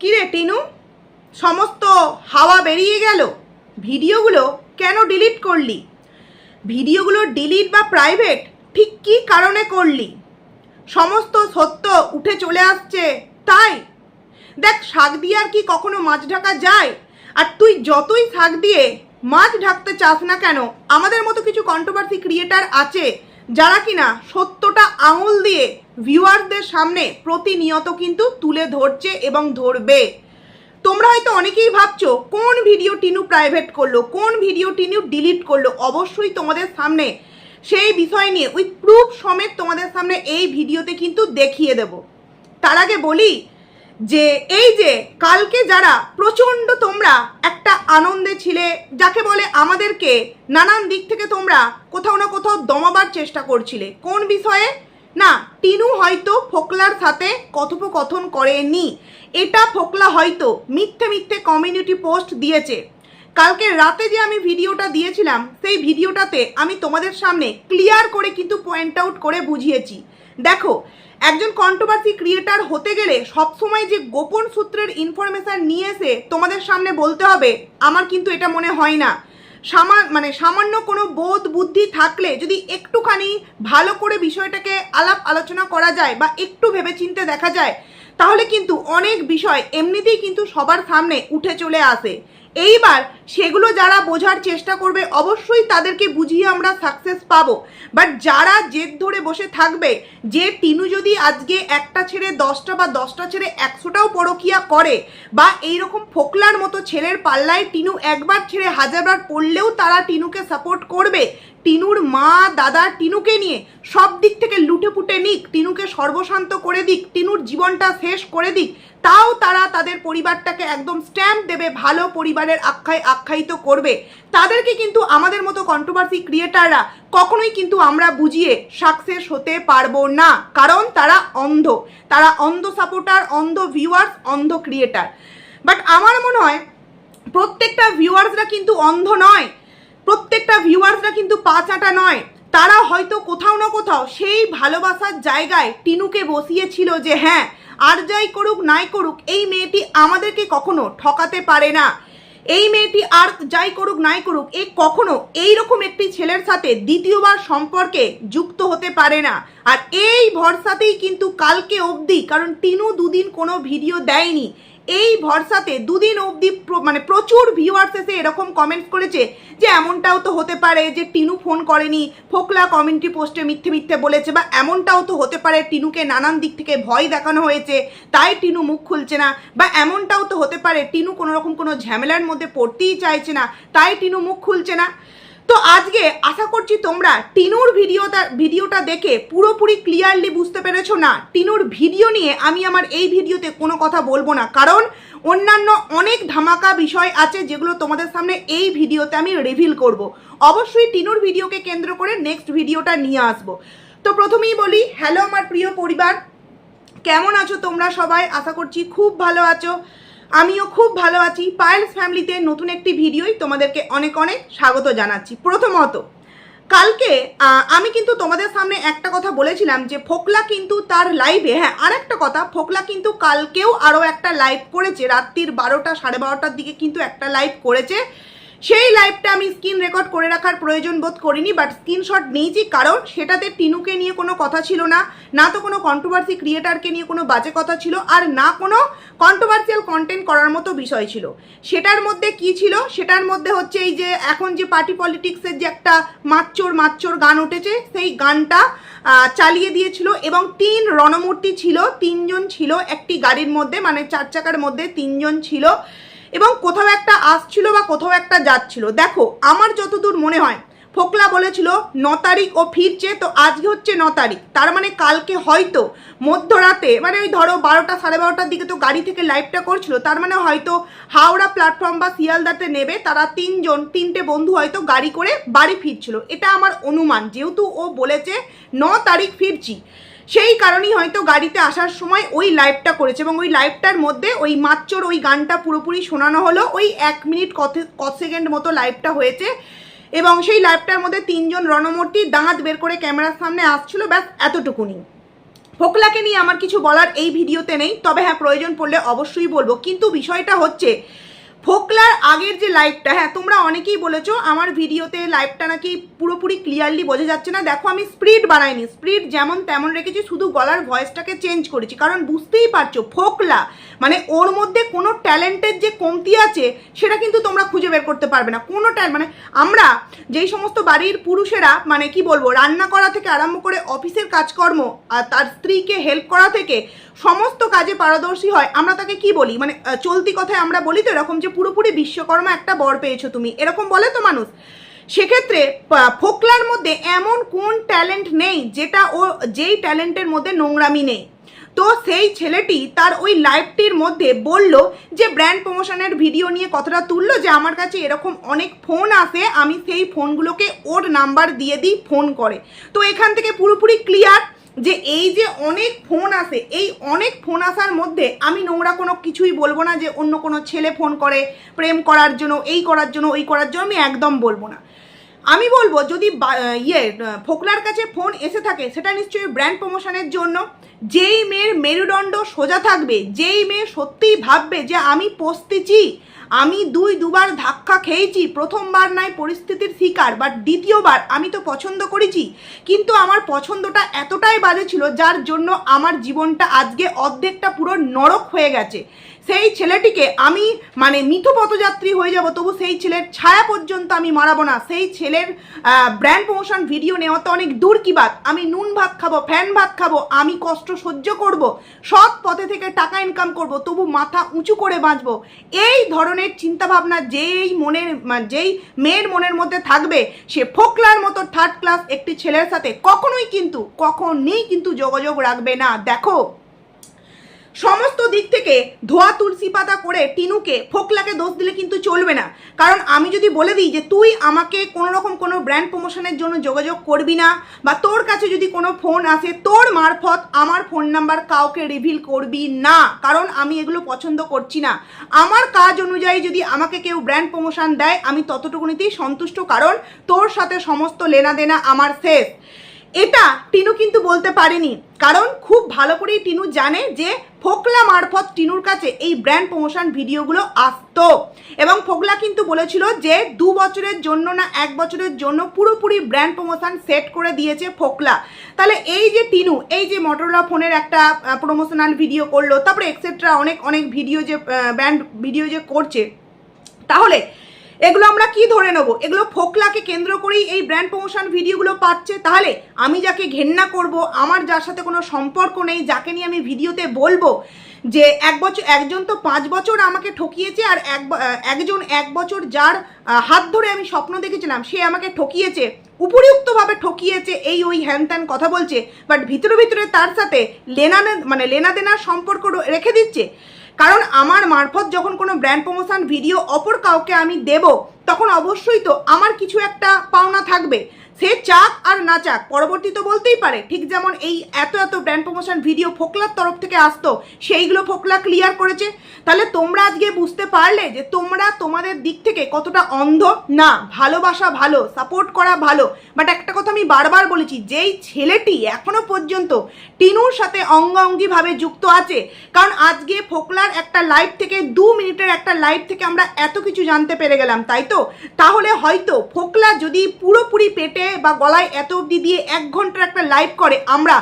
কিরে টিনু, সমস্ত হাওয়া বেরিয়ে গেল? ভিডিওগুলো কেন ডিলিট করলি? ভিডিওগুলো ডিলিট বা প্রাইভেট ঠিক কী কারণে করলি? সমস্ত সত্য উঠে চলে আসছে তাই? দেখ, শাক দিয়ে আর কি কখনো মাছ ঢাকা যায়? আর তুই যতই শাক দিয়ে মাছ ঢাকতে চাস না কেন, আমাদের মতো কিছু কন্ট্রোভার্সি ক্রিয়েটার আছে যারা কিনা সত্যটা আঙুল দিয়ে ভিউয়ারদের সামনে প্রতিনিয়ত কিন্তু তুলে ধরছে এবং ধরবে। তোমরা হয়তো অনেকেই ভাবছো কোন ভিডিও টিনু প্রাইভেট করলো, কোন ভিডিও টিনু ডিলিট করলো। অবশ্যই তোমাদের সামনে সেই বিষয় নিয়ে ওই প্রুফ সমেত তোমাদের সামনে এই ভিডিওতে কিন্তু দেখিয়ে দেব। তার আগে বলি যে এই যে কালকে যারা প্রচণ্ড তোমরা একটা আনন্দে ছিলে, যাকে বলে আমাদেরকে নানান দিক থেকে তোমরা কোথাও না কোথাও দমাবার চেষ্টা করছিলে, কোন বিষয়ে না? টিনু হয়তো ফোকলার সাথে কথোপকথন করেনি, এটা ফোকলা হয়তো মিথ্যে মিথ্যে কমিউনিটি পোস্ট দিয়েছে। কালকে রাতে যে আমি ভিডিওটা দিয়েছিলাম সেই ভিডিওটাতে আমি তোমাদের সামনে ক্লিয়ার করে কিন্তু পয়েন্ট আউট করে বুঝিয়েছি। দেখো, একজন কন্ট্রোভার্সি ক্রিয়েটার হতে গেলে সবসময় যে গোপন সূত্রের ইনফরমেশান নিয়ে এসে তোমাদের সামনে বলতে হবে, আমার কিন্তু এটা মনে হয় না। সামান্য কোনো বোধ বুদ্ধি থাকলে যদি একটুখানি ভালো করে বিষয়টাকে আলাপ আলোচনা করা যায় বা একটু ভেবেচিন্তে দেখা যায়, তাহলে কিন্তু অনেক বিষয় এমনিতেই কিন্তু সবার সামনে উঠে চলে আসে। এইবার সেগুলো যারা বোঝার চেষ্টা করবে অবশ্যই তাদেরকে বুঝিয়ে আমরা সাকসেস পাবো। বাট যারা জেদ ধরে বসে থাকবে যে টিনু যদি আজকে একটা ছেড়ে 10টা বা 10টা ছেড়ে 100টাও পরকিয়া করে, বা এইরকম ফোকলার মতো ছেলের পাল্লায় টিনু একবার ছেড়ে হাজারবার পড়লেও তারা টিনুকে সাপোর্ট করবে, টিনুর মা দাদা টিনুকে নিয়ে সব দিক থেকে লুটে পুটে নিক, টিনুকে সর্বশান্ত করে দিক, টিনুর জীবনটা শেষ করে দিক, তাও তারা তাদের পরিবারটাকে একদম স্ট্যাম্প দেবে, ভালো পরিবারের আখ্যায়িত করবে। তাদেরকে কিন্তু আমাদের মতো কন্ট্রোভার্সি ক্রিয়েটাররা কখনোই কিন্তু আমরা বুঝিয়ে সাকসেস হতে পারবো না, কারণ তারা অন্ধ, তারা অন্ধ সাপোর্টার, অন্ধ ভিউয়ার্স, অন্ধ ক্রিয়েটার। বাট আমার মনে হয় প্রত্যেকটা ভিউয়ার্সরা কিন্তু অন্ধ নয়, প্রত্যেকটা ভিউয়ার্সরা কিন্তু পা চাটা নয়। তারা হয়তো কোথাও না কোথাও সেই ভালোবাসার জায়গায় টিনুকে বসিয়েছিল যে হ্যাঁ, আর যাই করুক নাই করুক এই মেয়েটি আমাদেরকে কখনো ঠকাতে পারে না, এই মেয়েটি আর যাই করুক নাই করুক এ কখনো এইরকম একটি ছেলের সাথে দ্বিতীয়বার সম্পর্কে যুক্ত হতে পারে না। আর এই ভরসাতেই কিন্তু কালকে অবধি, কারণ টিনু দুদিন কোনো ভিডিও দেয়নি, এই ভরসাতে দুদিন অবধি প্রচুর ভিউয়ার্স এসে এরকম কমেন্টস করেছে যে এমনটাও তো হতে পারে যে টিনু ফোন করেনি, ফোকলা কমিউনিটি পোস্টে মিথ্যে মিথ্যে বলেছে, বা এমনটাও তো হতে পারে টিনুকে নানান দিক থেকে ভয় দেখানো হয়েছে তাই টিনু মুখ খুলছে না, বা এমনটাও তো হতে পারে টিনু কোনো রকম কোনো ঝামেলার মধ্যে পড়তেই চাইছে না তাই টিনু মুখ খুলছে না। তো আজকে আশা করছি তোমরা টিনুর ভিডিওটা দেখে পুরোপুরি ক্লিয়ারলি বুঝতে পেরেছো না। টিনুর ভিডিও নিয়ে আমি আমার এই ভিডিওতে কোনো কথা বলবো না, কারণ অন্যান্য অনেক ধামাকা বিষয় আছে যেগুলো তোমাদের সামনে এই ভিডিওতে আমি রিভিল করব। অবশ্যই টিনুর ভিডিওকে কেন্দ্র করে নেক্সট ভিডিওটা নিয়ে আসবো। তো প্রথমেই বলি, হ্যালো আমার প্রিয় পরিবার, কেমন আছো তোমরা সবাই? আশা করছি খুব ভালো আছো, আমিও খুব ভালো আছি। পায়েলস ফ্যামিলিতে নতুন একটি ভিডিওই তোমাদেরকে অনেক অনেক স্বাগত জানাচ্ছি। প্রথমত, কালকে আমি কিন্তু তোমাদের সামনে একটা কথা বলেছিলাম যে ফোকলা কিন্তু তার লাইভে, হ্যাঁ আর একটা কথা, ফোকলা কিন্তু কালকেও আরও একটা লাইভ করেছে, রাত্রির 12টা 12:30টার দিকে কিন্তু একটা লাইভ করেছে। সেই লাইভটা আমি স্ক্রিন রেকর্ড করে রাখার প্রয়োজন বোধ করিনি, বাট স্ক্রিনশট নিয়েছি, কারণ সেটাতে টিনুকে নিয়ে কোনো কথা ছিল না, না তো কোনো কন্ট্রোভার্সি ক্রিয়েটারকে নিয়ে কোনো বাজে কথা ছিল, আর না কোনো কন্ট্রোভার্সিয়াল কন্টেন্ট করার মতো বিষয় ছিল। সেটার মধ্যে কি ছিল? সেটার মধ্যে হচ্ছে এই যে এখন যে পার্টি পলিটিক্সের যে একটা মাচ্চোর গান উঠেছে, সেই গানটা চালিয়ে দিয়েছিল, এবং 3 রণমূর্তি ছিল, 3 জন ছিল একটি গাড়ির মধ্যে, মানে 4 চাকার মধ্যে 3 জন ছিল, এবং কোথাও একটা আসছিল বা কোথাও একটা যাচ্ছিল। দেখো, আমার যতদূর মনে হয় ফোকলা বলেছিল 9 তারিখ ও ফিরছে, তো আজকে হচ্ছে 9 তারিখ, তার মানে কালকে হয়তো মধ্যরাতে, মানে ওই ধরো 12টা 12:30টার দিকে তো গাড়ি থেকে লাইভটা করছিল, তার মানে হয়তো হাওড়া প্ল্যাটফর্ম বা শিয়ালদাতে নেবে তারা 3টে বন্ধু হয়তো গাড়ি করে বাড়ি ফিরছিল, এটা আমার অনুমান, যেহেতু ও বলেছে 9 তারিখ ফিরছি, সেই কারণেই হয়তো গাড়িতে আসার সময় ওই লাইভটা করেছে, এবং ওই লাইভটার মধ্যে ওই মাচ্চোর ওই গানটা পুরোপুরি শোনানো হলো। ওই 1 মিনিট কত সেকেন্ড মতো লাইভটা হয়েছে, এবং সেই লাইভটার মধ্যে 3 জন রণমূর্তি দাঁত বের করে ক্যামেরার সামনে আসছিল, ব্যাস এতটুকুনি। ফোকলাকে নিয়ে আমার কিছু বলার এই ভিডিওতে নেই, তবে হ্যাঁ প্রয়োজন পড়লে অবশ্যই বলবো। কিন্তু বিষয়টা হচ্ছে ফোকলার আগের যে লাইভটা, হ্যাঁ তোমরা অনেকেই বলেছো আমার ভিডিওতে লাইভটা নাকি পুরোপুরি ক্লিয়ারলি বোঝা যাচ্ছে না। দেখো আমি স্পিড বাড়াইনি, স্পিড যেমন তেমন রেখেছি, শুধু গলার ভয়েসটাকে চেঞ্জ করেছি। কারণ বুঝতেই পারছো ফোকলা মানে ওর মধ্যে কোনো ট্যালেন্টের যে কমতি আছে সেটা কিন্তু তোমরা খুঁজে বের করতে পারবে না। কোনো মানে আমরা যেই সমস্ত বাড়ির পুরুষেরা মানে কি বলবো রান্না করা থেকে আরম্ভ করে অফিসের কাজকর্ম আর তার স্ত্রীকে হেল্প করা থেকে সমস্ত কাজে পারদর্শী হয়, আমরা তাকে কি বলি, মানে চলতি কথায় আমরা বলি তো এরকম যে পুরোপুরি বিশ্বকর্মা একটা বর পেয়েছো তুমি, এরকম বলে তো মানুষ। সেক্ষেত্রে ফোকলার মধ্যে এমন কোন ট্যালেন্ট নেই যেটা ও যেই ট্যালেন্টের মধ্যে নোংরামি নেই। তো সেই ছেলেটি তার ওই লাইভটির মধ্যে বলল যে ব্র্যান্ড প্রমোশনের ভিডিও নিয়ে কথাটা তুললো যে আমার কাছে এরকম অনেক ফোন আসে, আমি সেই ফোনগুলোকে ওর নাম্বার দিয়ে দিই, ফোন করে। তো এখান থেকে পুরোপুরি ক্লিয়ার যে এই যে অনেক ফোন আসে, এই অনেক ফোন আসার মধ্যে আমি নোংরা কোনো কিছুই বলবো না যে অন্য কোনো ছেলে ফোন করে প্রেম করার জন্য, এই করার জন্য, ওই করার জন্য, আমি একদম বলবো না। আমি বলবো যদি ফোকলার কাছে ফোন এসে থাকে সেটা নিশ্চয়ই ব্র্যান্ড প্রমোশনের জন্য। যেই মেয়ের মেরুদণ্ড সোজা থাকবে, যেই মেয়ে সত্যিই ভাববে যে আমি পস্তেছি, আমি দুবার ধাক্কা খেয়েছি, প্রথমবার নাই পরিস্থিতির শিকার, বাট দ্বিতীয়বার আমি তো পছন্দ করেছি, কিন্তু আমার পছন্দটা এতটাই বাজে ছিল যার জন্য আমার জীবনটা আজকে অর্ধেকটা পুরো নরক হয়ে গেছে, সেই ছেলেটিকে আমি মানে মিথ পথযাত্রী হয়ে যাব, তবু সেই ছেলের ছায়া পর্যন্ত আমি মারাবো না। সেই ছেলের ব্র্যান্ড প্রমোশন ভিডিও নেওয়া তো অনেক দূর কি বাত, আমি নুন ভাত খাবো, ফ্যান ভাত খাবো, আমি কষ্ট সহ্য করব, সৎ পথে থেকে টাকা ইনকাম করব, তবু মাথা উঁচু করে বাঁচবো। এই ধরনের চিন্তাভাবনা যেই মেয়ের মনের মধ্যে থাকবে, সে ফোকলার মতো থার্ড ক্লাস একটি ছেলের সাথে কখনোই কিন্তু যোগাযোগ রাখবে না। দেখো সমস্ত দিক থেকে ধোয়া তুলসী পাতা করে টিনুকে ফোকলাকে দোষ দিলে কিন্তু চলবে না। কারণ আমি যদি বলে দিই যে তুই আমাকে কোনো রকম কোনো ব্র্যান্ড প্রমোশনের জন্য যোগাযোগ করবি না, বা তোর কাছে যদি কোনো ফোন আসে তোর মারফত আমার ফোন নাম্বার কাউকে রিভিল করবি না, কারণ আমি এগুলো পছন্দ করছি না। আমার কাজ অনুযায়ী যদি আমাকে কেউ ব্র্যান্ড প্রমোশন দেয় আমি ততটুকুনিতেই সন্তুষ্ট, কারণ তোর সাথে সমস্ত লেনাদেনা আমার শেষ। এটা টিনু কিন্তু বলতে পারেনি, কারণ খুব ভালো করেই টিনু জানে যে ফোকলা মারফত টিনুর কাছে এই ব্র্যান্ড প্রমোশন ভিডিওগুলো আসতো, এবং ফোকলা কিন্তু বলেছিল যে 2 বছরের জন্য না 1 বছরের জন্য পুরোপুরি ব্র্যান্ড প্রমোশন সেট করে দিয়েছে ফোকলা। তাহলে এই যে টিনু এই যে মটোরোলা ফোনের একটা প্রমোশনাল ভিডিও করলো, তারপরে এক্সেট্রা অনেক ভিডিও যে ব্র্যান্ড ভিডিও যে করছে, তাহলে এগুলো আমরা কি ধরে নেবো? এগুলো ফোকলাকে কেন্দ্র করেই এই ব্র্যান্ড প্রমোশন ভিডিওগুলো পাচ্ছে। তাহলে আমি যাকে ঘেন্না করব, আমার যার সাথে কোনো সম্পর্ক নেই, যাকে নিয়ে আমি ভিডিওতে বলবো যে একজন তো 5 বছর আমাকে ঠকিয়েছে, আর একজন 1 বছর যার হাত ধরে আমি স্বপ্ন দেখেছিলাম সে আমাকে ঠকিয়েছে, উপরিউক্তভাবে ঠকিয়েছে, এই ওই হ্যান ত্যান কথা বলছে, বাট ভিতরে তার সাথে লেনাদেনার সম্পর্ক রেখে দিচ্ছে। কারণ আমার মারফত যখন কোনো ব্র্যান্ড প্রমোশন ভিডিও অপর কাউকে আমি দেব, তখন অবশ্যই তো আমার কিছু একটা পাওনা থাকবে। সে চাক আর না চাক, পরবর্তী তো বলতেই পারে। ঠিক যেমন এই এত ব্র্যান্ড প্রমোশন ভিডিও ফোকলার তরফ থেকে আসতো, সেইগুলো ফোকলা ক্লিয়ার করেছে। তাহলে তোমরা আজকে বুঝতে পারলে যে তোমরা তোমাদের দিক থেকে কতটা অন্ধ। না, ভালোবাসা ভালো, সাপোর্ট করা ভালো, বাট একটা কথা আমি বারবার বলেছি, যেই ছেলেটি এখনো পর্যন্ত টিনুর সাথে অঙ্গাঙ্গিভাবে যুক্ত আছে, কারণ আজকে ফোকলার একটা লাইভ থেকে 2 মিনিটের একটা লাইভ থেকে আমরা এত কিছু জানতে পেরে গেলাম, তাই তো? তাহলে হয়তো ফোকলা যদি পুরোপুরি পেটে বা গলায় এত অবধি দিয়ে 1 ঘন্টার একটা লাইভ করে, আমরা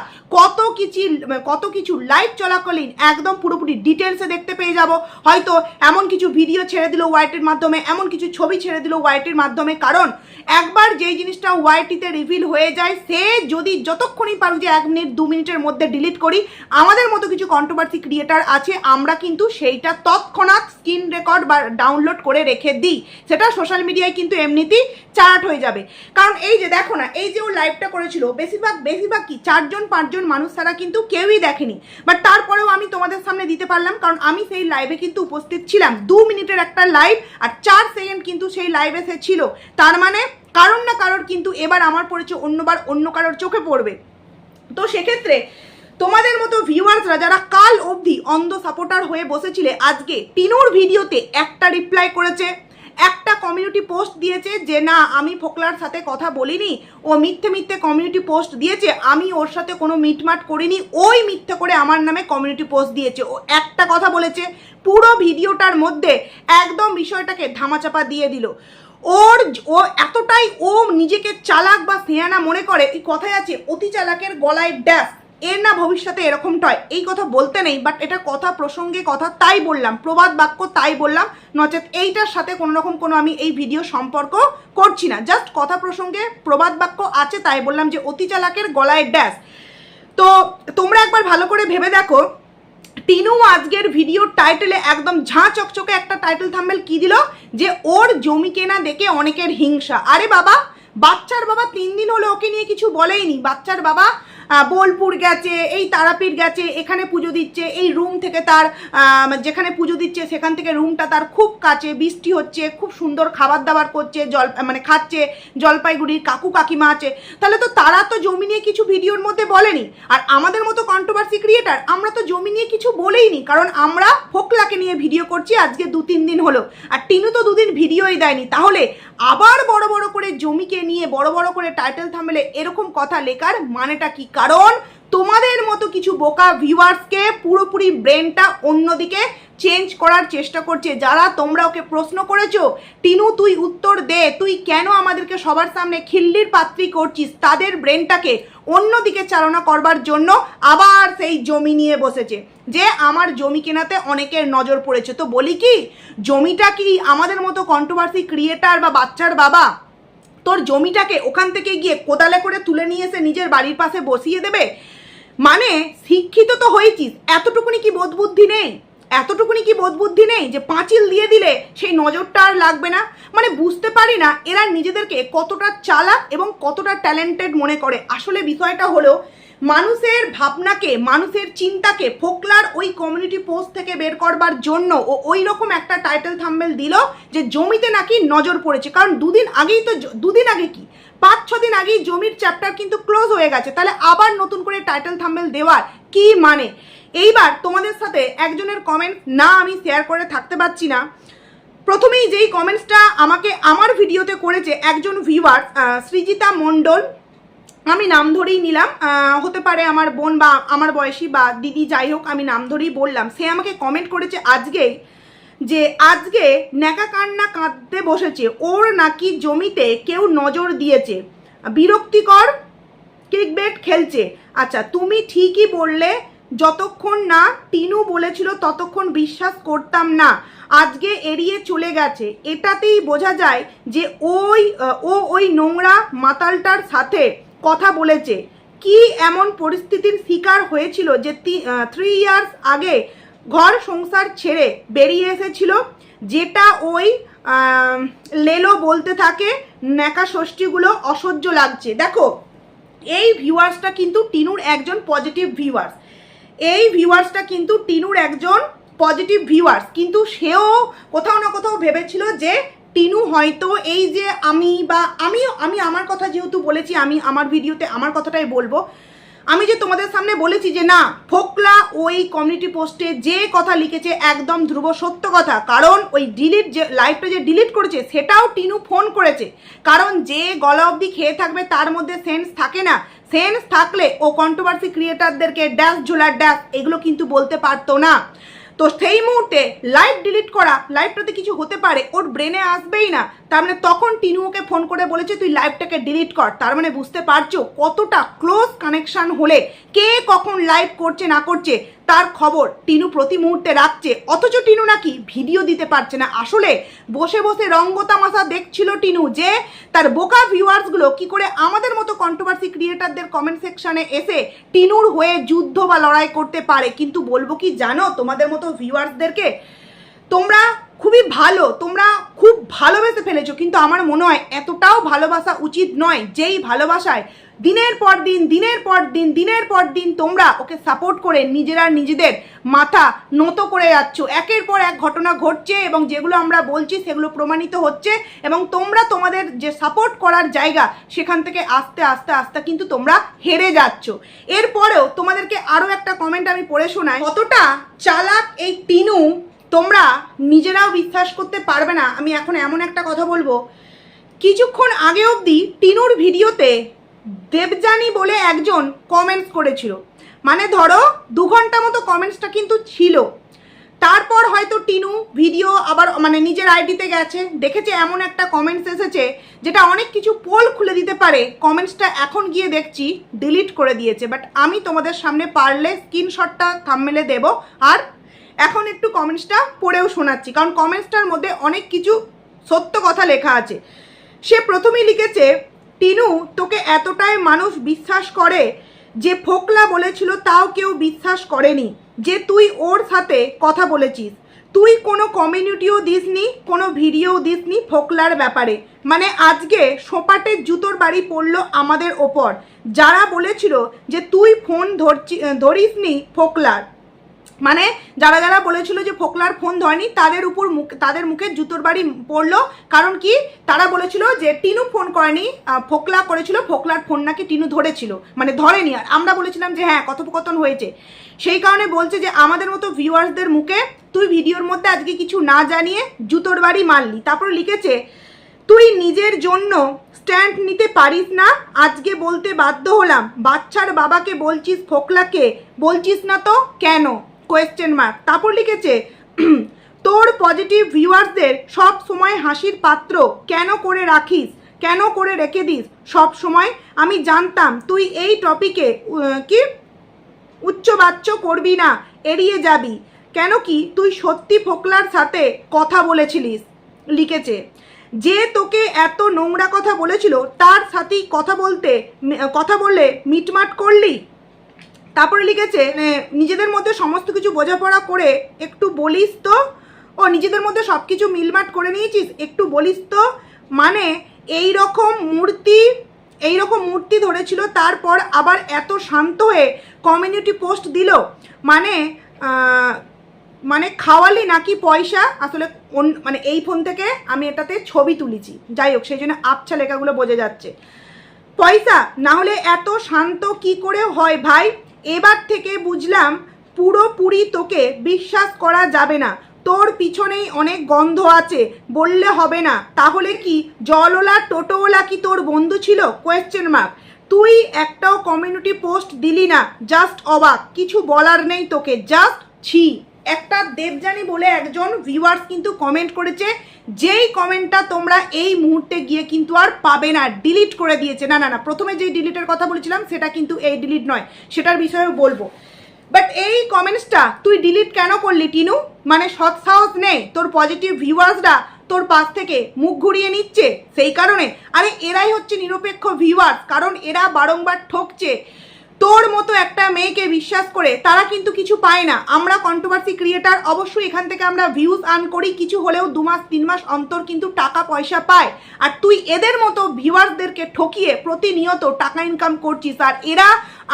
কত কিছু লাইভ চলাকালীন একদম পুরোপুরি ডিটেলসে দেখতে পেয়ে যাব। হয়তো এমন কিছু ভিডিও ছেড়ে দিল ওয়াইটির মাধ্যমে, এমন কিছু ছবি ছেড়ে দিল ওয়াইটির মাধ্যমে, কারণ একবার যেই জিনিসটা ওয়াইটিতে রিভিল হয়ে যায়, সে যদি যতক্ষণই পারুক যে 1 মিনিট 2 মিনিটের মধ্যে ডিলিট করি, আমাদের মতো কিছু কন্ট্রোভার্সি ক্রিয়েটার আছে, আমরা কিন্তু সেইটা তৎক্ষণাৎ স্ক্রিন রেকর্ড বা ডাউনলোড করে রেখে দিই। সেটা সোশ্যাল মিডিয়ায় কিন্তু এমনিতেই চার্ট হয়ে যাবে। কারণ এই যে দেখো না, এই যে ও লাইভটা করেছিল, বেশিরভাগ কি 4-5 মানুষ ছাড়া কিন্তু কেউই দেখেনি, বাট তারপরেও আমি তোমাদের সামনে দিতে পারলাম, কারণ আমি সেই লাইভে কিন্তু উপস্থিত ছিলাম। 2 মিনিটের একটা লাইভ আর 4 সেকেন্ড কিন্তু সেই লাইভে সে ছিল। তার মানে কারোর না কারোর কিন্তু এবার আমার পড়েছে, অন্যবার অন্য কারোর চোখে পড়বে। তো সেক্ষেত্রে তোমাদের মতো ভিউয়ার্সরা যারা কাল অবধি অন্ধ সাপোর্টার হয়ে বসেছিলে, আজকে টিনুর ভিডিওতে একটা রিপ্লাই করেছে, একটা কমিউনিটি পোস্ট দিয়েছে যে না আমি ফোকলার সাথে কথা বলিনি, ও মিথ্যে মিথ্যে কমিউনিটি পোস্ট দিয়েছে, আমি ওর সাথে কোনো মিটমাট করিনি, ওই মিথ্যে করে আমার নামে কমিউনিটি পোস্ট দিয়েছে। ও একটা কথা বলেছে, পুরো ভিডিওটার মধ্যে একদম বিষয়টাকে ধামাচাপা দিয়ে দিল। ও এতটাই ও নিজেকে চালাক বা সিয়ানা মনে করে, এই কথায় আছে অতি চালাকের গলায় ড্যাশ, এর না ভবিষ্যতে এরকমটা হয়। এই কথা বলতে নেই, বাট এটা কথা প্রসঙ্গে কথা তাই বললাম, প্রবাদ বাক্য তাই বললাম, নচেত এইটার সাথে কোনো রকম কোনো আমি এই ভিডিও সম্পর্ক করছি না, জাস্ট কথা প্রসঙ্গে প্রবাদ বাক্য আছে তাই বললাম যে অতি চালাকের গলায় ড্যাশ। তো তোমরা একবার ভালো করে ভেবে দেখো, টিনু আজকের ভিডিওর টাইটেলে একদম ঝাঁ চকচকে একটা টাইটেল থাম্বনেল কি দিল, যে ওর জমি কেনা দেখে অনেকের হিংসা। আরে বাবা, বাচ্চার বাবা 3 দিন হলো ওকে নিয়ে কিছু বলেইনি। বাচ্চার বাবা বোলপুর গেছে, এই তারাপীঠ গেছে, এখানে পুজো দিচ্ছে, এই রুম থেকে তার যেখানে পুজো দিচ্ছে সেখান থেকে রুমটা তার খুব কাছে, বৃষ্টি হচ্ছে, খুব সুন্দর খাবার দাবার করছে, খাচ্ছে, জলপাইগুড়ির কাকু কাকিমা আছে। তাহলে তো তারা তো জমি নিয়ে কিছু ভিডিওর মধ্যে বলেনি। আর আমাদের মতো কন্ট্রোভার্সি ক্রিয়েটার আমরা তো জমি নিয়ে কিছু বলেইনি, কারণ আমরা ফোকলাকে নিয়ে ভিডিও করছি আজকে 2-3 দিন হলো, আর টিনু তো 2 দিন ভিডিওই দেয়নি। তাহলে আবার বড় বড় করে জমিকে নিয়ে বড় বড় করে টাইটেল থাম্বনেলে এরকম কথা লেখার মানেটা কি? কারণ তোমাদের মতো কিছু বোকা ভিউয়ার্সকে পুরোপুরি ব্রেনটা অন্যদিকে চেঞ্জ করার চেষ্টা করছে। যারা তোমরা ওকে প্রশ্ন করেছো টিনু তুই উত্তর দে, তুই কেন আমাদেরকে সবার সামনে খিল্লির পাত্রী করছিস, তাদের ব্রেনটাকে অন্যদিকে চালনা করবার জন্য আবার সেই জমি নিয়ে বসেছে, যে আমার জমি কেনাতে অনেকের নজর পড়েছে। তো বলি কি, জমিটা কি আমাদের মতো কন্ট্রোভার্সি ক্রিয়েটার বা বাচ্চার বাবা তোর জমিটাকে ওখান থেকে গিয়ে কোদালে করে তুলে নিয়ে এসে নিজের বাড়ির পাশে বসিয়ে দেবে? মানে শিক্ষিত তো হয়েছিস, এতটুকুনি কি বোধ বুদ্ধি নেই? এতটুকুনি কি বোধ বুদ্ধি নেই যে পাঁচিল দিয়ে দিলে সেই নজরটা আর লাগবে না? মানে বুঝতে পারি না এরা নিজেদেরকে কতটা চালাক এবং কতটা ট্যালেন্টেড মনে করে। আসলে বিষয়টা হলো, মানুষের ভাবনাকে, মানুষের চিন্তাকে ফোকলার ওই কমিউনিটি পোস্ট থেকে বের করবার জন্য ও ওই রকম একটা টাইটেল থাম্বনেল দিল যে জমিতে নাকি নজর পড়েছে। কারণ 2 দিন আগেই তো, 2 দিন আগে কি 5-6 দিন আগেই জমির চ্যাপ্টার কিন্তু ক্লোজ হয়ে গেছে। তাহলে আবার নতুন করে টাইটেল থাম্বনেল দেওয়ার কি মানে? এইবার তোমাদের সাথে একজনের কমেন্ট না আমি শেয়ার করে থাকতে পারছি না। প্রথমেই যেই কমেন্টসটা আমাকে আমার ভিডিওতে করেছে একজন ভিউয়ার, সৃজিতা মণ্ডল, আমি নাম ধরেই নিলাম, হতে পারে আমার বোন বা আমার বয়সী বা দিদি, যাই হোক আমি নাম ধরেই বললাম। সে আমাকে কমেন্ট করেছে আজকেই যে আজকে ন্যাকা কান্না কাঁদতে বসেছে, ওর নাকি জমিতে কেউ নজর দিয়েছে, বিরক্তিকর ক্লিকবেট খেলছে। আচ্ছা, তুমি ঠিকই বললে, যতক্ষণ না টিনু বলেছিল ততক্ষণ বিশ্বাস করতাম না, আজকে এড়িয়ে চলে গেছে। এটাতেই বোঝা যায় যে ওই নোংরা মাতালটার সাথে কথা বলেছে। কি এমন পরিস্থিতির শিকার হয়েছিল যে 3 ইয়ার্স আগে ঘর সংসার ছেড়ে বেরিয়ে এসেছিল, যেটা ওই লেলো বলতে থাকে ন্যাকা ষষ্ঠীগুলো অসহ্য লাগছে। দেখো, এই ভিউয়ার্সটা কিন্তু টিনুর একজন পজিটিভ ভিউয়ার্স, এই ভিউয়ার্সটা কিন্তু টিনুর একজন পজিটিভ ভিউয়ার্স, কিন্তু সেও কোথাও না কোথাও ভেবেছিল যে টিনু হয়তো এই যে আমি আমার কথা যেহেতু বলেছি, আমি আমার ভিডিওতে আমার কথাটাই বলবো। আমি যে তোমাদের সামনে বলেছি যে না, ফোকলা ওই কমিউনিটি পোস্টে যে কথা লিখেছে একদম ধ্রুব সত্য কথা। কারণ ওই লাইভটা যে ডিলিট করেছে সেটাও টিনু ফোন করেছে। কারণ যে গলা অবধি খেয়ে থাকবে তার মধ্যে সেন্স থাকে না, সেন্স থাকলে ও কন্ট্রোভার্সি ক্রিয়েটারদেরকে ড্যাশ ঝোলার ড্যাশ এগুলো কিন্তু বলতে পারতো না। তো সেই মুহূর্তে লাইভ ডিলিট করা, লাইভটাতে কিছু হতে পারে ওর ব্রেনে আসবেই না। তার মানে তখন টিনু ওকে ফোন করে বলেছে তুই লাইভটাকে ডিলিট কর। তার মানে বুঝতে পারছো কতটা ক্লোজ কানেকশন হলে কে কখন লাইভ করছে না করছে তার খবর টিনু প্রতি মুহূর্তে রাখছে। অথচ টিনু নাকি ভিডিও দিতে পারছে না। আসলে বসে বসে রঙ্গতামাশা দেখছিল টিনু যে তার বোকা ভিউয়ার্সগুলো কি করে আমাদের মতো কন্ট্রোভার্সি ক্রিয়েটারদের কমেন্ট সেকশনে এসে টিনুর হয়ে যুদ্ধ বা লড়াই করতে পারে। কিন্তু বলবো কি জানো, তোমাদের মতো ভিউয়ার্সদেরকে, তোমরা খুবই ভালো, তোমরা খুব ভালোবেসে ফেলেছো, কিন্তু আমার মনে হয় এতটাও ভালোবাসা উচিত নয় যেই ভালোবাসায় দিনের পর দিন তোমরা ওকে সাপোর্ট করে নিজেদের মাথা নত করে যাচ্ছ। একের পর এক ঘটনা ঘটছে এবং যেগুলো আমরা বলছি সেগুলো প্রমাণিত হচ্ছে, এবং তোমরা তোমাদের যে সাপোর্ট করার জায়গা সেখান থেকে আস্তে আস্তে কিন্তু তোমরা হেরে যাচ্ছ। এরপরেও তোমাদেরকে আরও একটা কমেন্ট আমি পড়ে শোনাই। কতটা চালাক এই টিনু, তোমরা নিজেরাও বিশ্বাস করতে পারবে না। আমি এখন এমন একটা কথা বলবো, কিছুক্ষণ আগে অবধি টিনুর ভিডিওতে দেবযানী বলে একজন কমেন্টস করেছিল, মানে ধরো 2 ঘন্টা মতো কমেন্টসটা কিন্তু ছিল। তারপর হয়তো টিনু ভিডিও আবার মানে নিজের আইডিতে গেছে, দেখেছে এমন একটা কমেন্টস এসেছে যেটা অনেক কিছু পোল খুলে দিতে পারে। কমেন্টসটা এখন গিয়ে দেখছি ডিলিট করে দিয়েছে, বাট আমি তোমাদের সামনে পারলে স্ক্রিনশটটা থাম্বনেলে দেবো, আর এখন একটু কমেন্টসটা পড়েও শোনাচ্ছি, কারণ কমেন্টসটার মধ্যে অনেক কিছু সত্য কথা লেখা আছে। সে প্রথমেই লিখেছে, টিনু তোকে এতটাই মানুষ বিশ্বাস করে যে ফোকলা বলেছিল তাও কেউ বিশ্বাস করেনি যে তুই ওর সাথে কথা বলেছিস। তুই কোনো কমিউনিটিও দিসনি, কোনো ভিডিও দিসনি ফোকলার ব্যাপারে। মানে আজকে সোপাটের জুতোর বাড়ি পড়লো আমাদের ওপর, যারা বলেছিল যে তুই ফোন ধরিসনি ফোকলার, মানে যারা যারা বলেছিল যে ফোকলার ফোন ধরেনি তাদের মুখে জুতোর বাড়ি পড়লো। কারণ কি, তারা বলেছিল যে টিনু ফোন করেনি, ফোকলা করেছিল, ফোকলার ফোন নাকি টিনু ধরেছিল, মানে ধরেনি। আর আমরা বলেছিলাম যে হ্যাঁ কথোপকথন হয়েছে, সেই কারণে বলছে যে আমাদের মতো ভিউয়ার্সদের মুখে তুই ভিডিওর মধ্যে আজকে কিছু না জানিয়ে জুতোর বাড়ি মারলি। তারপর লিখেছে, তুই নিজের জন্য স্ট্যান্ড নিতে পারিস না, আজকে বলতে বাধ্য হলাম। বাচ্চার বাবাকে বলছিস ফোকলাকে বলছিস না তো কেন? Question mark. তারপর লিখেছে, তোর পজিটিভ ভিউয়ার্সদের সব সময় হাসির পাত্র কেন করে রাখিস, কেন করে রেখে দিস সব সময়? আমি জানতাম তুই এই টপিকে কি উচ্চবাচ্য করবি না, এড়িয়ে যাবি। কেন কি তুই সত্যি ফোকলার সাথে কথা বলেছিলিস। লিখেছে, যে তোকে এত নোংরা কথা বলেছিল তার সাথেই কথা বললে মিটমাট করলি। তারপরে লিখেছে, নিজেদের মধ্যে সমস্ত কিছু বোঝাপড়া করে একটু বলিস তো, ও নিজেদের মধ্যে সব কিছু মিলমাট করে নিয়েছিস, একটু বলিস তো। মানে এই রকম মূর্তি ধরেছিল, তারপর আবার এত শান্ত হয়ে কমিউনিটি পোস্ট দিল। মানে খাওয়ালি নাকি পয়সা? আসলে মানে এই ফোন থেকে আমি এটাতে ছবি তুলেছি, যাই হোক সেই জন্য আবছা লেখাগুলো বোঝা যাচ্ছে। পয়সা না হলে এত শান্ত কি করে হয় ভাই? এবার থেকে বুঝলাম পুরোপুরি তোকে বিশ্বাস করা যাবে না, তোর পিছনেই অনেক গন্ধ আছে, বললে হবে না। তাহলে কি জলওয়ালা টোটোওয়ালা কি তোর বন্ধু ছিল? Question mark. তুই একটাও কমিউনিটি পোস্ট দিলি না, জাস্ট অবাক, কিছু বলার নেই তোকে, জাস্ট ছি। একটা দেবযানী বলে একজন ভিউয়ার্স কিন্তু কমেন্ট করেছে, যেই কমেন্টটা তোমরা এই মুহূর্তে গিয়ে কিন্তু আর পাবে না, ডিলিট করে দিয়েছে। না না না, প্রথমে যেই ডিলিটের কথা বলেছিলাম সেটা কিন্তু এই ডিলিট নয়, সেটার বিষয়ে বলবো। বাট এই কমেন্টসটা তুই ডিলিট কেন করলি টিনু? মানে সৎ সাহস নেই তোর? পজিটিভ ভিউয়ার্সরা তোর পাশ থেকে মুখ ঘুরিয়ে নিচ্ছে সেই কারণে? আরে এরাই হচ্ছে নিরপেক্ষ ভিউয়ার্স, কারণ এরা বারংবার ঠকছে। তোর মতো একটা মেয়েকে বিশ্বাস করে তারা কিন্তু কিছু পায় না। আমরা কন্ট্রোভার্সি ক্রিয়েটার, অবশ্যই এখান থেকে আমরা ভিউজ আর্ন করি, কিছু হলেও 2 মাস 3 মাস অন্তর কিন্তু টাকা পয়সা পায়। আর তুই এদের মতো ভিউয়ার্সদেরকে ঠকিয়ে প্রতিনিয়ত টাকা ইনকাম করছিস। আর এরা,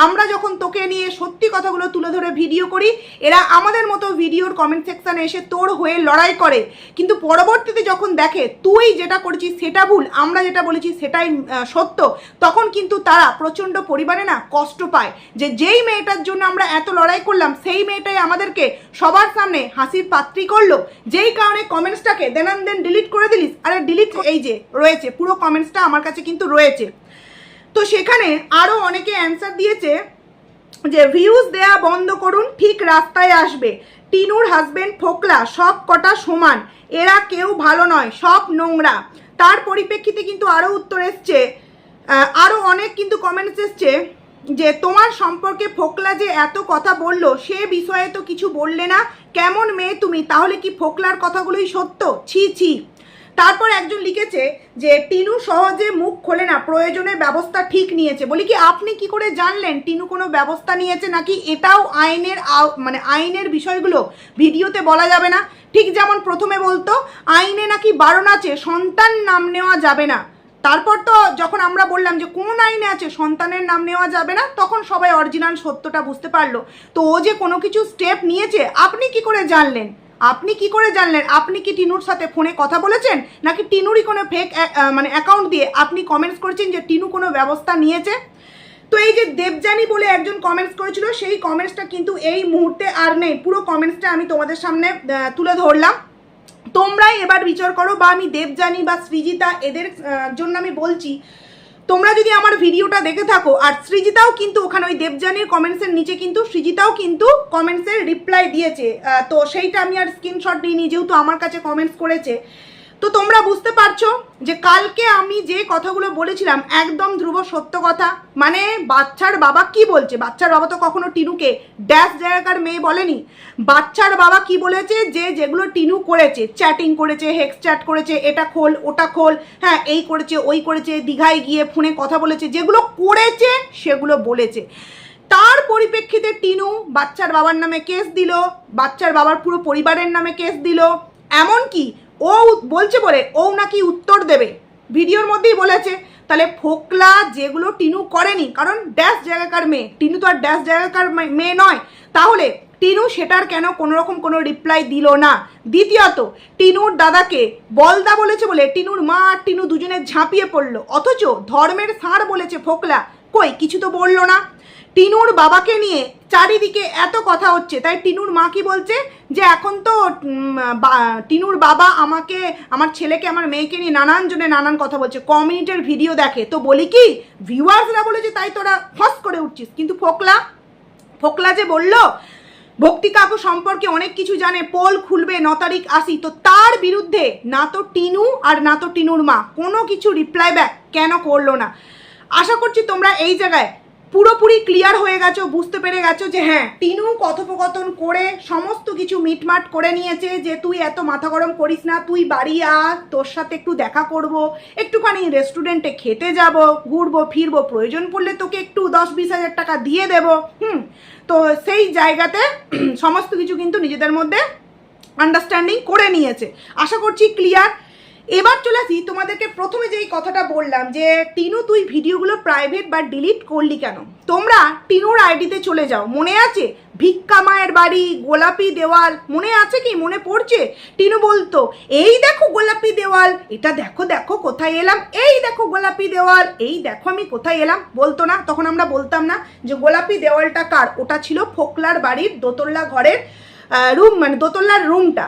আমরা যখন তোকে নিয়ে সত্যি কথাগুলো তুলে ধরে ভিডিও করি, এরা আমাদের মতো ভিডিওর কমেন্ট সেকশানে এসে তোর হয়ে লড়াই করে, কিন্তু পরবর্তীতে যখন দেখে তুই যেটা করেছিস সেটা ভুল, আমরা যেটা বলেছি সেটাই সত্য, তখন কিন্তু তারা প্রচণ্ড পরিমাণে না কষ্ট পায় যে যেই মেয়েটার জন্য আমরা এত লড়াই করলাম সেই মেয়েটাই আমাদেরকে সবার সামনে হাসির পাত্রী করলো। যেই কারণে কমেন্টসটাকে দেন ডিলিট করে দিলিস। আরে ডিলিট এই যে রয়েছে, পুরো কমেন্টসটা আমার কাছে কিন্তু রয়েছে। তো সেখানে আরও অনেকে অ্যান্সার দিয়েছে যে ভিউজ দেয়া বন্ধ করুন, ঠিক রাস্তায় আসবে। টিনুর হাজবেন্ড ফোকলা সব কটা সমান, এরা কেউ ভালো নয়, সব নোংরা। তার পরিপ্রেক্ষিতে কিন্তু আরও উত্তর এসছে, আরও অনেক কিন্তু কমেন্টস এসছে যে তোমার সম্পর্কে ফোকলা যে এত কথা বললো সে বিষয়ে তো কিছু বললে না, কেমন মেয়ে তুমি? তাহলে কি ফোকলার কথাগুলোই সত্য? ছি ছি। তারপর একজন লিখেছে যে টিনু সহজে মুখ খোলে না, প্রয়োজনের ব্যবস্থা ঠিক নিয়েছে। বলি কি আপনি কি করে জানলেন টিনু কোনো ব্যবস্থা নিয়েছে? নাকি এটাও আইনের বিষয়গুলো ভিডিওতে বলা যাবে না? ঠিক যেমন প্রথমে বলতো আইনে নাকি বারণ আছে সন্তান নাম নেওয়া যাবে না, তারপর তো যখন আমরা বললাম যে কোন আইনে আছে সন্তানের নাম নেওয়া যাবে না, তখন সবাই অরিজিনাল সত্যটা বুঝতে পারলো। তো ও যে কোনো কিছু স্টেপ নিয়েছে আপনি কি করে জানলেন? আপনি কি করে জানলেন? আপনি কি টিনুর সাথে ফোনে কথা বলেছেন, নাকি টিনুরই কোনো ফেক অ্যাকাউন্ট দিয়ে আপনি কমেন্টস করেছেন যে টিনু কোনো ব্যবস্থা নিয়েছে? তো এই যে দেবযানী বলে একজন কমেন্টস করেছিল, সেই কমেন্টসটা কিন্তু এই মুহূর্তে আর নেই। পুরো কমেন্টসটা আমি তোমাদের সামনে তুলে ধরলাম, তোমরাই এবার বিচার করো। বা আমি দেবযানী বা সৃজিতা এদের জন্য আমি বলছি, তোমরা যদি আমার ভিডিওটা দেখে থাকো, আর সৃজিতাও কিন্তু ওখানে ওই দেবযানীর কমেন্টসের নিচে কিন্তু সৃজিতাও কিন্তু কমেন্টসের রিপ্লাই দিয়েছে, তো সেইটা আমি আর স্ক্রিনশট নিইনি যেহেতু আমার কাছে কমেন্টস করেছে। তো তোমরা বুঝতে পারছো যে কালকে আমি যে কথাগুলো বলেছিলাম একদম ধ্রুব সত্য কথা। মানে বাচ্চার বাবা কি বলছে, বাচ্চার বাবা তো কখনো টিনুকে ড্যাশ জায়গাকার মেয়ে বলেনি। বাচ্চার বাবা কি বলেছে, যে যেগুলো টিনু করেছে, চ্যাটিং করেছে, হেক্স চ্যাট করেছে, এটা খোল ওটা খোল, হ্যাঁ এই করেছে ওই করেছে, দীঘায় গিয়ে ফোনে কথা বলেছে, যেগুলো করেছে সেগুলো বলেছে। তার পরিপ্রেক্ষিতে টিনু বাচ্চার বাবার নামে কেস দিল, বাচ্চার বাবার পুরো পরিবারের নামে কেস দিল। এমনকি ও বলছে বলে ও নাকি উত্তর দেবে, ভিডিওর মধ্যেই বলেছে। তাহলে ফোকলা যেগুলো টিনু করেনি, কারণ ড্যাশ জায়গাকার মেয়ে, টিনু তো আর ড্যাশ জায়গাকার মেয়ে নয়, তাহলে টিনু সেটার কেন কোনোরকম কোনো রিপ্লাই দিল না? দ্বিতীয়ত, টিনুর দাদাকে বলদা বলেছে বলে টিনুর মা আর টিনু দুজনে ঝাঁপিয়ে পড়লো, অথচ ধর্মের ষাঁড় বলেছে ফোকলা, কই কিছু তো বললো না। টিনুর বাবাকে নিয়ে চারিদিকে এত কথা হচ্ছে, তাই টিনুর মা কি বলছে যে এখন তো টিনুর বাবা আমাকে, আমার ছেলেকে, আমার মেয়েকে নিয়ে নানান জনে নানান কথা বলছে, কমিউনিটির ভিডিও দেখে, তো বলি কি ভিউয়ার্সরা বলেছে তাই তোরা ফস করে উঠছিস। কিন্তু ফোকলা যে বললো ভক্তি কাকু সম্পর্কে অনেক কিছু জানে, পোল খুলবে 9 তারিখ আসি, তো তার বিরুদ্ধে না তো টিনু আর না তো টিনুর মা কোনো কিছু রিপ্লাই ব্যাক কেন করলো না? আশা করছি তোমরা এই জায়গায় পুরোপুরি ক্লিয়ার হয়ে গেছো, বুঝতে পেরে গেছো যে হ্যাঁ টিনু কথোপকথন করে সমস্ত কিছু মিটমাট করে নিয়েছে, যে তুই এত মাথা গরম করিস না, তুই বাড়ি আ, তোর সাথে একটু দেখা করব, একটুখানি রেস্টুরেন্টে খেতে যাব, ঘুরবো ফিরবো, প্রয়োজন পড়লে তোকে একটু 10-20 হাজার টাকা দিয়ে দেবো। তো সেই জায়গাতে সমস্ত কিছু কিন্তু নিজেদের মধ্যে আন্ডারস্ট্যান্ডিং করে নিয়েছে। আশা করছি ক্লিয়ার। এবার চলে আসি তোমাদেরকে প্রথমে যেই কথাটা বললাম যে টিনু তুই ভিডিওগুলো প্রাইভেট বা ডিলিট করলি কেন। তোমরা টিনুর আইডিতে চলে যাও, মনে আছে ভিক্ষা মায়ের বাড়ি, গোলাপি দেওয়াল, মনে আছে কি, মনে পড়ছে? টিনু বলতো এই দেখো গোলাপি দেওয়াল, এটা দেখো দেখো কোথায় এলাম, এই দেখো গোলাপি দেওয়াল, এই দেখো আমি কোথায় এলাম, বলতো না? তখন আমরা বলতাম না যে গোলাপি দেওয়ালটা কার? ওটা ছিল ফোকলার বাড়ির দোতলা ঘরের রুম, মানে দোতলার রুমটা।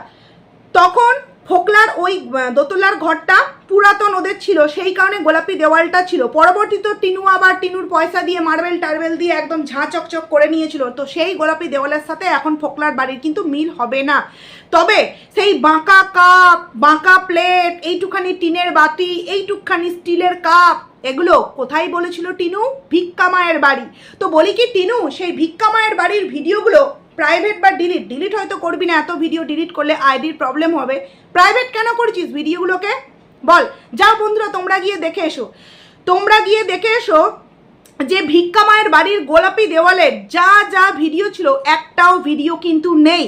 তখন ফোকলার ওই দোতলার ঘরটা পুরাতন ওদের ছিল, সেই কারণে গোলাপি দেওয়ালটা ছিল। পরবর্তীতে টিনু আবার টিনুর পয়সা দিয়ে মার্বেল টার্বেল দিয়ে একদম ঝাঁ চকচক করে নিয়েছিল, তো সেই গোলাপি দেওয়ালের সাথে এখন ফোকলার বাড়ির কিন্তু মিল হবে না। তবে সেই বাঁকা কাপ, বাঁকা প্লেট, এইটুখানি টিনের বাটি, এইটুকখানি স্টিলের কাপ, এগুলো কোথায় বলেছিল টিনু? ভিক্ষা মায়ের বাড়ি। তো বলি কি টিনু সেই ভিক্ষা মায়ের বাড়ির ভিডিওগুলো প্রাইভেট বা ডিলিট হয়তো করবি না, এত ভিডিও ডিলিট করলে আইডির প্রবলেম হবে, প্রাইভেট কেন করছিস ভিডিওগুলোকে বল? যাও বন্ধুরা তোমরা গিয়ে দেখে এসো, তোমরা গিয়ে দেখে এসো যে ভিক্ষা মায়ের বাড়ির গোলাপি দেওয়ালের যা যা ভিডিও ছিল একটাও ভিডিও কিন্তু নেই।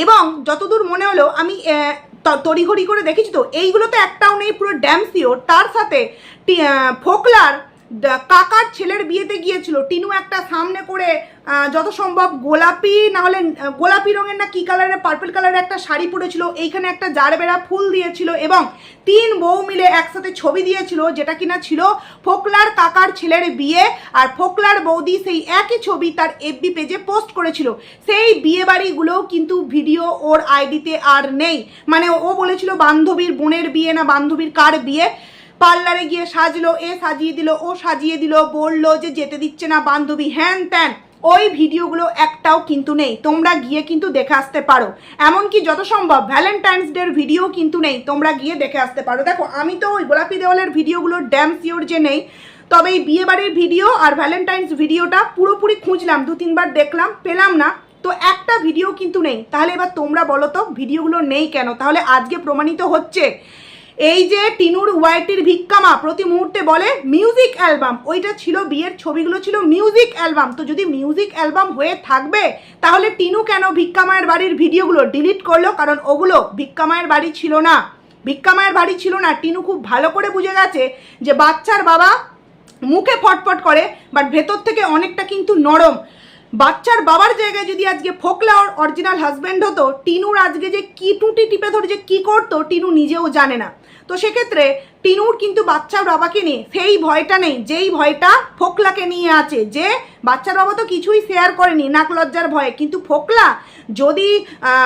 এবং যতদূর মনে হলো আমি তড়িঘড়ি করে দেখেছি, তো এইগুলো তো একটাও নেই, পুরো ড্যাম সিওর। তার সাথে ফোকলার কাকার ছেলের বিয়েতে গিয়েছিল, টিনু একটা সামনে করে যত সম্ভব গোলাপি, না হলে গোলাপি রঙের না কি কালারের, পার্পল কালারের একটা শাড়ি পরেছিল, এইখানে একটা জারবেরা ফুল দিয়েছিল এবং 3 বউ মিলে একসাথে ছবি দিয়েছিল, যেটা কিনা ছিল ফোকলার কাকার ছেলের বিয়ে। আর ফোকলার বৌদি সেই একই ছবি তার এফবি পেজে পোস্ট করেছিল। সেই বিয়ে বাড়িগুলোও কিন্তু ভিডিও ওর আইডিতে আর নেই। মানে ও বলেছিল বান্ধবীর বোনের বিয়ে না বান্ধবীর কার বিয়ে, পার্লারে গিয়ে সাজলো, এ সাজিয়ে দিল, ও সাজিয়ে দিল, বললো যে যেতে দিচ্ছে না বান্ধবী, হ্যান ত্যান, ওই ভিডিওগুলো একটাও কিন্তু নেই। তোমরা গিয়ে কিন্তু দেখে আসতে পারো। এমনকি যত সম্ভব ভ্যালেন্টাইন্স ডের ভিডিও কিন্তু নেই, তোমরা গিয়ে দেখে আসতে পারো। দেখো আমি তো ওই গোলাপি দেওয়ালের ভিডিওগুলো ড্যাম সিওর যে নেই, তবে এই বিয়ে বাড়ির ভিডিও আর ভ্যালেন্টাইন্স ভিডিওটা পুরোপুরি খুঁজলাম, 2-3 বার দেখলাম, পেলাম না, তো একটা ভিডিও কিন্তু নেই। তাহলে এবার তোমরা বলো তো ভিডিওগুলো নেই কেন? তাহলে আজকে প্রমাণিত হচ্ছে এই যে টিনুর ওয়াইটির ভিক্ষামা প্রতি মুহূর্তে বলে মিউজিক অ্যালবাম, ওইটা ছিল বিয়ের ছবিগুলো ছিল মিউজিক অ্যালবাম। তো যদি মিউজিক অ্যালবাম হয়ে থাকবে তাহলে টিনু কেন ভিক্ষামায়ের বাড়ির ভিডিওগুলো ডিলিট করলো? কারণ ওগুলো ভিক্ষামায়ের বাড়ি ছিল না, ভিক্ষামায়ের বাড়ি ছিল না। টিনু খুব ভালো করে বুঝে গেছে যে বাচ্চার বাবা মুখে ফটফট করে বাট ভেতর থেকে অনেকটা কিন্তু নরম। বাচ্চার বাবার জায়গায় যদি আজকে ফোকলা অরিজিনাল হাজব্যান্ড হতো, টিনুর আজকে যে কি টুটি টিপে ধরে যে কি করতো টিনু নিজেও জানে না। তো সেক্ষেত্রে টিনুর কিন্তু বাচ্চার বাবাকে নিয়ে সেই ভয়টা নেই, যেই ভয়টা ফোকলাকে নিয়ে আছে, যে বাচ্চার বাবা তো কিছুই শেয়ার করেনি নাক লজ্জার ভয়ে, কিন্তু ফোকলা যদি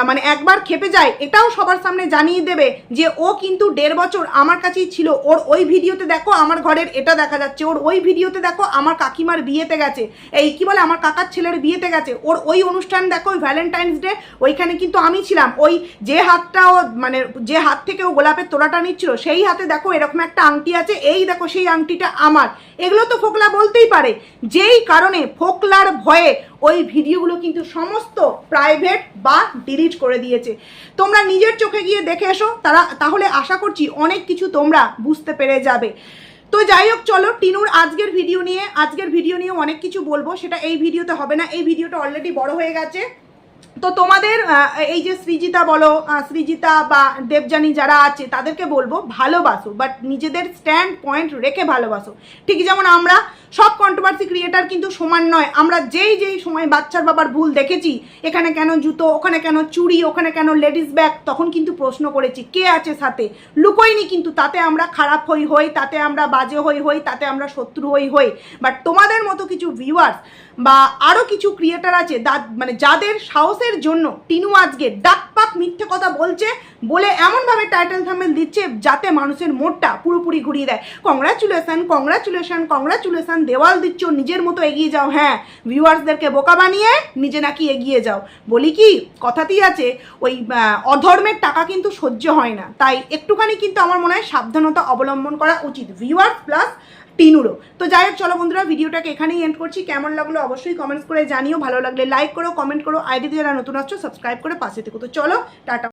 মানে একবার খেপে যায় এটাও সবার সামনে জানিয়ে দেবে যে ও কিন্তু 1.5 বছর আমার কাছেই ছিল। ওর ওই ভিডিওতে দেখো আমার ঘরের এটা দেখা যাচ্ছে, ওর ওই ভিডিওতে দেখো আমার কাকিমার বিয়েতে গেছে, এই কি বলে আমার কাকার ছেলের বিয়েতে গেছে, ওর ওই অনুষ্ঠান দেখো ওই ভ্যালেন্টাইন্স ডে, ওইখানে কিন্তু আমি ছিলাম, ওই যে হাতটা ও মানে যে হাত থেকে ও গোলাপের তোড়াটা নিচ্ছিল সেই হাতে দেখো এরকম একটা আংটি আছে, এই দেখো সেই আংটিটা আমার। এগুলো তো ফোকলা বলতেই পারে, যেই কারণে ফোকলার ভয়ে ওই ভিডিওগুলো কিন্তু সমস্ত প্রাইভেট বা ডিলিট করে দিয়েছে। তোমরা নিজের চোখে গিয়ে দেখে এসো, তাহলে আশা করছি অনেক কিছু তোমরা বুঝতে পেরে যাবে। তো যাই হোক, চলো টিনুর আজকের ভিডিও নিয়ে অনেক কিছু বলবো, সেটা এই ভিডিওতে হবে না, এই ভিডিওটা অলরেডি বড় হয়ে গেছে। তো তোমাদের এই যে সৃজিতা বা দেবযানী যারা আছে তাদেরকে বলবো ভালোবাসো, বাট নিজেদের স্ট্যান্ড পয়েন্ট রেখে ভালোবাসো। ঠিক যেমন আমরা সব কন্ট্রোভার্সি ক্রিয়েটার কিন্তু সমান নয়, আমরা যেই সময় বাচ্চার বাবার ভুল দেখেছি, এখানে কেন জুতো, ওখানে কেন চুড়ি, ওখানে কেন লেডিস ব্যাগ, তখন কিন্তু প্রশ্ন করেছি কে আছে সাথে, লুকোইনি কিন্তু, তাতে আমরা খারাপ হই, তাতে আমরা বাজে হই, তাতে আমরা শত্রু হই। বাট তোমাদের মতো কিছু ভিউয়ার্স বা আরও কিছু ক্রিয়েটার আছে মানে যাদের সাহসের জন্য টিনু আজকে ডাকপাক মিথ্যে কথা বলছে বলে এমনভাবে টাইটেল থাম্বনেল দিচ্ছে যাতে মানুষের মোড়টা পুরোপুরি ঘুরিয়ে দেয়। কংগ্রাচুলেশন দেওয়াল দিচ্ছ, নিজের মতো এগিয়ে যাও, হ্যাঁ ভিউয়ার্সদেরকে বোকা বানিয়ে নিজে নাকি এগিয়ে যাও। বলি কি কথাতেই আছে, ওই অধর্মের টাকা কিন্তু সহ্য হয় না, তাই একটুখানি কিন্তু আমার মনে হয় সাবধানতা অবলম্বন করা উচিত ভিউয়ার্স প্লাস টিনুরও। তো যাই হোক, চলো বন্ধুরা ভিডিওটাকে এখানেই এন্ড করছি। কেমন লাগলো অবশ্যই কমেন্টস করে জানিও, ভালো লাগলে লাইক করো, কমেন্ট করো, আইডিতে যারা নতুন আসছো সাবস্ক্রাইব করে পাশে থেকো। তো চলো টাটা।